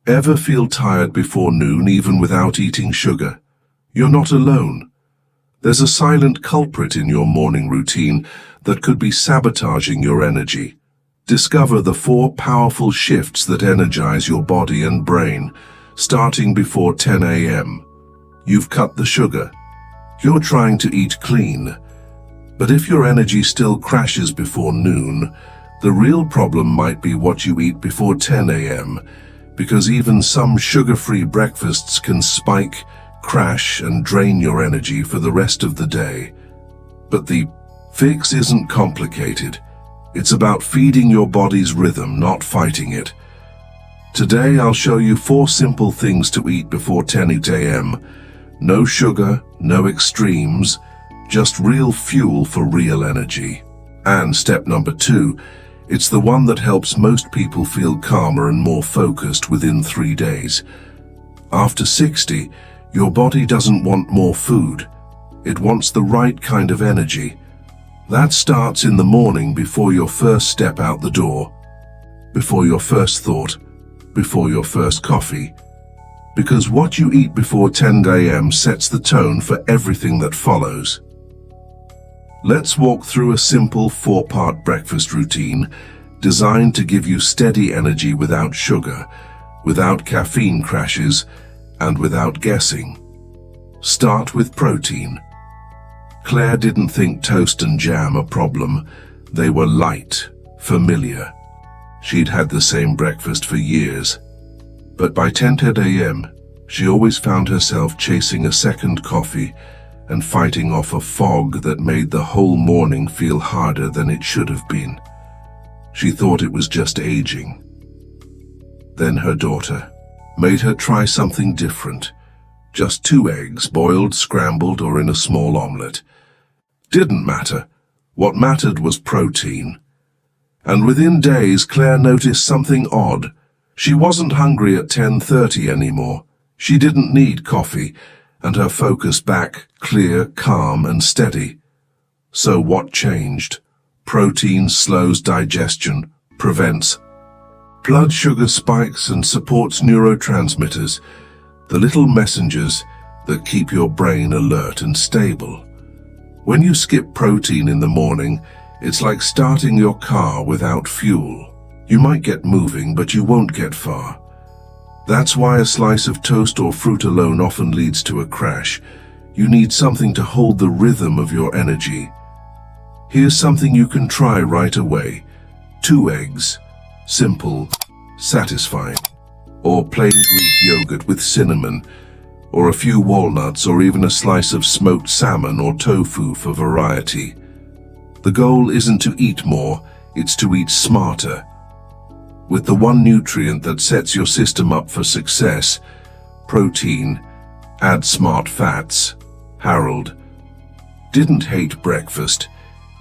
Ever feel tired before noon even without eating sugar? You're not alone. There's a silent culprit in your morning routine that could be sabotaging your energy. Discover the 4 powerful shifts that energize your body and brain, starting before 10 a.m. You've cut the sugar. You're trying to eat clean. But if your energy still crashes before noon, the real problem might be what you eat before 10 a.m., because even some sugar-free breakfasts can spike, crash, and drain your energy for the rest of the day. But the fix isn't complicated. It's about feeding your body's rhythm, not fighting it. Today I'll show you 4 simple things to eat before 10 a.m. No sugar, no extremes, just real fuel for real energy. And step number 2, it's the one that helps most people feel calmer and more focused within 3 days. After 60, your body doesn't want more food. It wants the right kind of energy. That starts in the morning before your first step out the door, before your first thought, before your first coffee. Because what you eat before 10 a.m. sets the tone for everything that follows. Let's walk through a simple 4-part breakfast routine designed to give you steady energy without sugar, without caffeine crashes, and without guessing. Start with protein. Claire didn't think toast and jam a problem. They were light, familiar. She'd had the same breakfast for years. But by 10 a.m., she always found herself chasing a second coffee and fighting off a fog that made the whole morning feel harder than it should have been. She thought it was just aging. Then her daughter made her try something different. Just 2 eggs, boiled, scrambled, or in a small omelette. Didn't matter. What mattered was protein. And within days, Claire noticed something odd. She wasn't hungry at 10:30 anymore. She didn't need coffee, and her focus back, clear, calm, and steady. So what changed? Protein slows digestion, prevents blood sugar spikes, and supports neurotransmitters, the little messengers that keep your brain alert and stable. When you skip protein in the morning, it's like starting your car without fuel. You might get moving, but you won't get far. That's why a slice of toast or fruit alone often leads to a crash. You need something to hold the rhythm of your energy. Here's something you can try right away. 2 eggs. Simple, satisfying. Or plain Greek yogurt with cinnamon, or a few walnuts, or even a slice of smoked salmon or tofu for variety. The goal isn't to eat more, it's to eat smarter. With the one nutrient that sets your system up for success, protein, add smart fats. Harold didn't hate breakfast.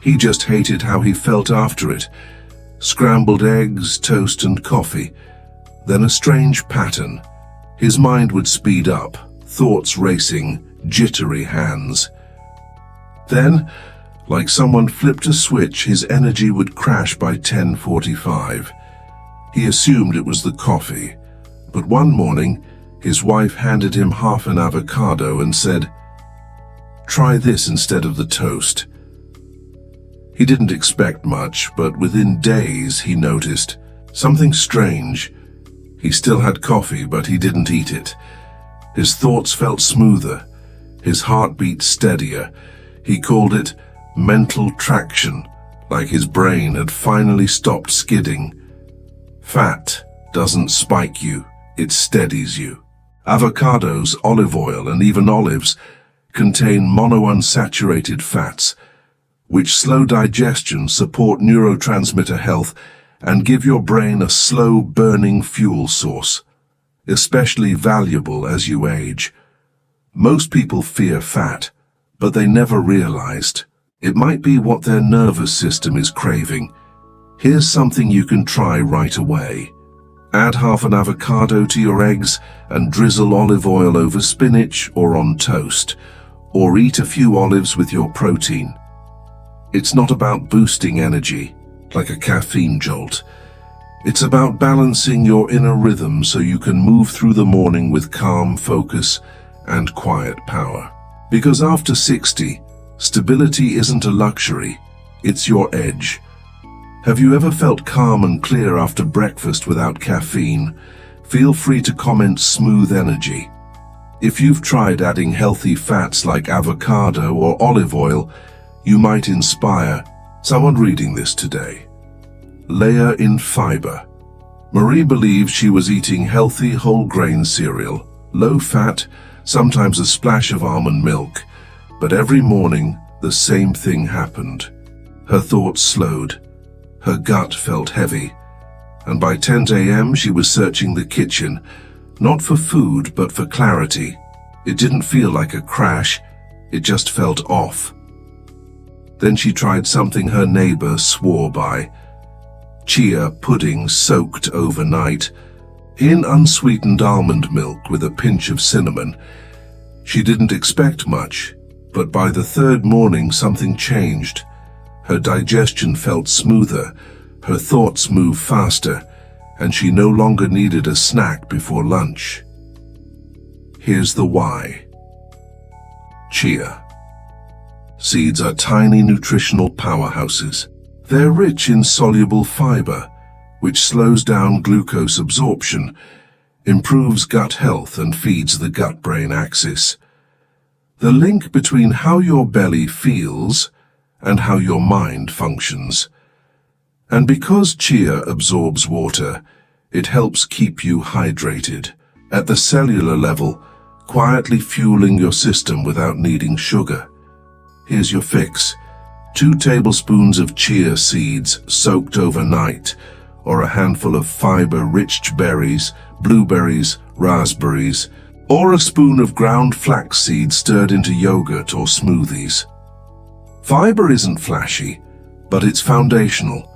He just hated how he felt after it. Scrambled eggs, toast, and coffee. Then a strange pattern. His mind would speed up, thoughts racing, jittery hands. Then, like someone flipped a switch, his energy would crash by 10:45. He assumed it was the coffee, but one morning, his wife handed him half an avocado and said, "Try this instead of the toast." He didn't expect much, but within days he noticed something strange. He still had coffee, but he didn't eat it. His thoughts felt smoother, his heartbeat steadier. He called it mental traction, like his brain had finally stopped skidding. Fat doesn't spike you, it steadies you. Avocados, olive oil, and even olives contain monounsaturated fats, which slow digestion, support neurotransmitter health, and give your brain a slow-burning fuel source, especially valuable as you age. Most people fear fat, but they never realized it might be what their nervous system is craving. Here's something you can try right away. Add half an avocado to your eggs and drizzle olive oil over spinach or on toast, or eat a few olives with your protein. It's not about boosting energy, like a caffeine jolt. It's about balancing your inner rhythm so you can move through the morning with calm focus and quiet power. Because after 60, stability isn't a luxury, it's your edge. Have you ever felt calm and clear after breakfast without caffeine? Feel free to comment smooth energy. If you've tried adding healthy fats like avocado or olive oil, you might inspire someone reading this today. Layer in fiber. Marie believed she was eating healthy whole grain cereal, low fat, sometimes a splash of almond milk, but every morning the same thing happened. Her thoughts slowed, her gut felt heavy, and by 10 a.m. she was searching the kitchen, not for food but for clarity. It didn't feel like a crash, it just felt off. Then she tried something her neighbor swore by: chia pudding soaked overnight in unsweetened almond milk with a pinch of cinnamon. She didn't expect much, but by the third morning something changed. Her digestion felt smoother, her thoughts moved faster, and she no longer needed a snack before lunch. Here's the why. Chia seeds are tiny nutritional powerhouses. They're rich in soluble fiber, which slows down glucose absorption, improves gut health, and feeds the gut-brain axis. The link between how your belly feels and how your mind functions. And because chia absorbs water, it helps keep you hydrated at the cellular level, quietly fueling your system without needing sugar. Here's your fix: 2 tablespoons of chia seeds soaked overnight, or a handful of fiber-rich berries, blueberries, raspberries, or a spoon of ground flaxseed stirred into yogurt or smoothies. Fiber isn't flashy, but it's foundational,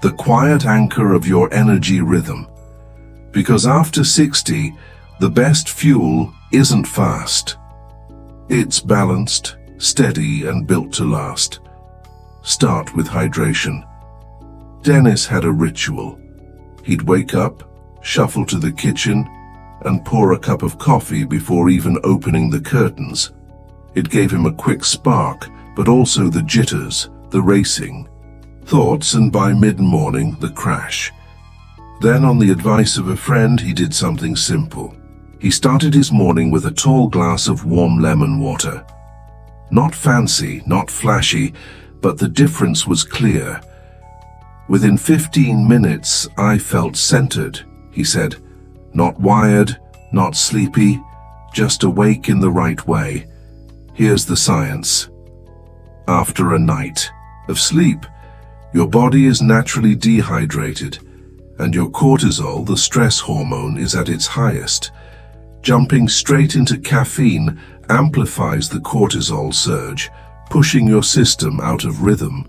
the quiet anchor of your energy rhythm. Because after 60, the best fuel isn't fast. It's balanced, steady, and built to last. Start with hydration. Dennis had a ritual. He'd wake up, shuffle to the kitchen, and pour a cup of coffee before even opening the curtains. It gave him a quick spark, but also the jitters, the racing thoughts, and by mid-morning, the crash. Then, on the advice of a friend, he did something simple. He started his morning with a tall glass of warm lemon water. Not fancy, not flashy, but the difference was clear. Within 15 minutes, I felt centered, he said. Not wired, not sleepy, just awake in the right way. Here's the science. After a night of sleep, your body is naturally dehydrated, and your cortisol, the stress hormone, is at its highest. Jumping straight into caffeine amplifies the cortisol surge, pushing your system out of rhythm.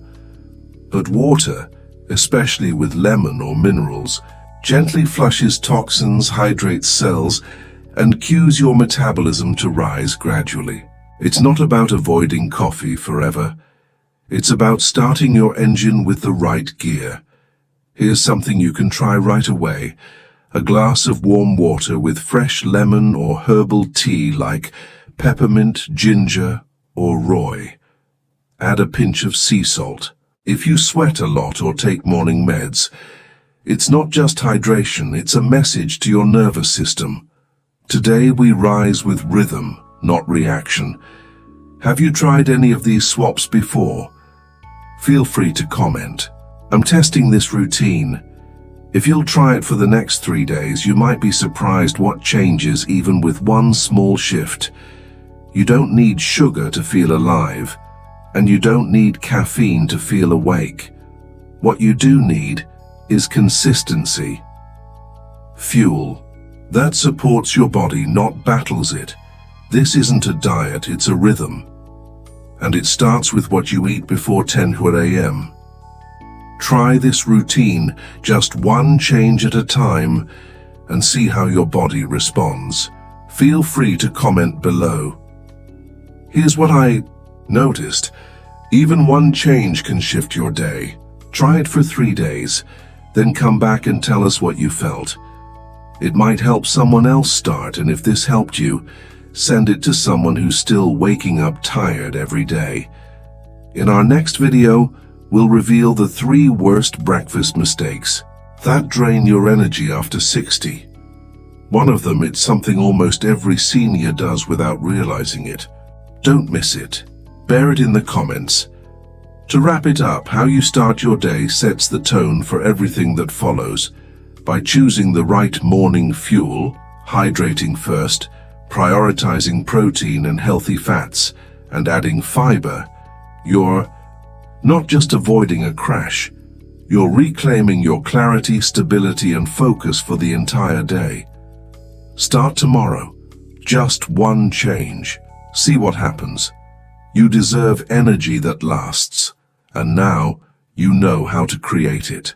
But water, especially with lemon or minerals, gently flushes toxins, hydrates cells, and cues your metabolism to rise gradually. It's not about avoiding coffee forever. It's about starting your engine with the right gear. Here's something you can try right away: a glass of warm water with fresh lemon or herbal tea like peppermint, ginger, or roy. Add a pinch of sea salt. If you sweat a lot or take morning meds, it's not just hydration, it's a message to your nervous system. Today we rise with rhythm, not reaction. Have you tried any of these swaps before? Feel free to comment. I'm testing this routine. If you'll try it for the next 3 days, you might be surprised what changes even with one small shift. You don't need sugar to feel alive, and you don't need caffeine to feel awake. What you do need is consistency. Fuel. That supports your body, not battles it. This isn't a diet, it's a rhythm. And it starts with what you eat before 10 a.m. Try this routine, just one change at a time, and see how your body responds. Feel free to comment below. Here's what I noticed. Even one change can shift your day. Try it for 3 days. Then come back and tell us what you felt. It might help someone else start, and if this helped you, send it to someone who's still waking up tired every day. In our next video, we'll reveal the 3 worst breakfast mistakes that drain your energy after 60. One of them, it's something almost every senior does without realizing it. Don't miss it. Bear it in the comments. To wrap it up, how you start your day sets the tone for everything that follows. By choosing the right morning fuel, hydrating first, prioritizing protein and healthy fats, and adding fiber, you're not just avoiding a crash, you're reclaiming your clarity, stability, and focus for the entire day. Start tomorrow. Just one change. See what happens. You deserve energy that lasts, and now you know how to create it.